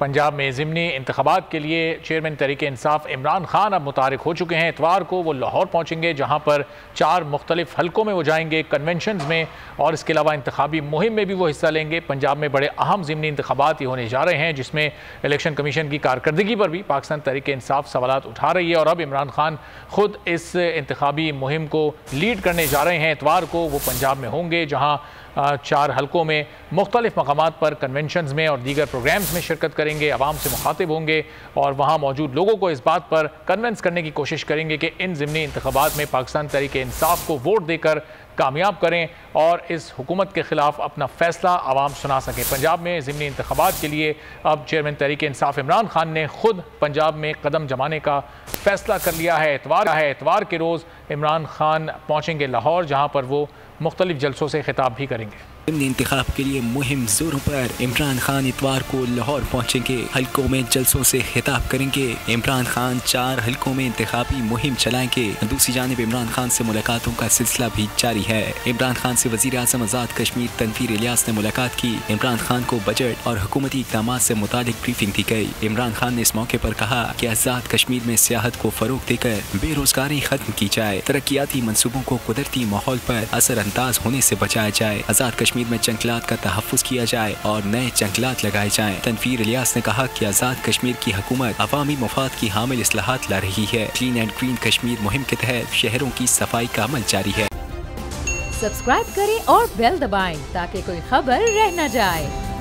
पंजाब में ज़िमनी इंतख़ाबात के लिए चेयरमैन तहरीक इंसाफ इमरान खान अब मुतारिक हो चुके हैं। इतवार को वो लाहौर पहुँचेंगे, जहाँ पर 4 मुख्तलिफ हलकों में वो जाएंगे, कन्वेंशन में, और इसके अलावा इंतखाबी मुहिम में भी वो हिस्सा लेंगे। पंजाब में बड़े अहम ज़िमनी इंतख़ाबात ही होने जा रहे हैं, जिसमें इलेक्शन कमीशन की कारकर्दगी पर भी पाकिस्तान तहरीक इंसाफ सवालात उठा रही है। और अब इमरान खान खुद इस इंतखाबी मुहिम को लीड करने जा रहे हैं। इतवार को वो पंजाब में होंगे, जहाँ 4 हलकों में मुख्तलिफ मकामात पर कन्वेंशन में और दीगर प्रोग्राम्स में शिरकत करेंगे, आवाम से मुखातिब होंगे और वहाँ मौजूद लोगों को इस बात पर कन्वेंस करने की कोशिश करेंगे कि इन ज़िमनी इंतखाबात में पाकिस्तान तहरीक इंसाफ को वोट देकर कामयाब करें और इस हुकूमत के ख़िलाफ़ अपना फ़ैसला आवाम सुना सकें। पंजाब में ज़िमनी इंतखाबात के लिए अब चेयरमैन तहरीक इंसाफ इमरान खान ने खुद पंजाब में कदम जमाने का फ़ैसला कर लिया है। इतवार के रोज़ इमरान खान पहुँचेंगे लाहौर, जहाँ पर वो मुख्तलिफ जलसों से खिताब भी करेंगे। ज़िमनी इंतखाब के लिए मुहिम जोरों पर। इमरान खान इतवार को लाहौर पहुंचेंगे, हलकों में जलसों से खिताब करेंगे। इमरान खान 4 हलकों में इंतखाबी मुहिम चलाएंगे। दूसरी जानिब इमरान खान से मुलाकातों का सिलसिला भी जारी है। इमरान खान से वज़ीर आज़म आज़ाद कश्मीर तनवीर इलियास ने मुलाकात की। इमरान खान को बजट और हुकूमती इक़दामात से मुतालिक ब्रीफिंग दी गई। इमरान खान ने इस मौके पर कहा कि आज़ाद कश्मीर में सियाहत को फ़रोग देकर बेरोजगारी खत्म की जाए, तरक्याती मनसूबों को कुदरती माहौल पर असरअंदाज होने से बचाया जाए, आज़ाद कश्मीर में जंगलात का तहफ़्फ़ुज़ किया जाए और नए जंगलात लगाए जाएं। तनवीर इलियास ने कहा कि आज़ाद कश्मीर की हुकूमत अवामी मफाद की हामिल इस्लाहात ला रही है। क्लीन एंड ग्रीन कश्मीर मुहिम के तहत शहरों की सफाई का अमल जारी है। सब्सक्राइब करें और बेल दबाएं ताकि कोई खबर रह न जाए।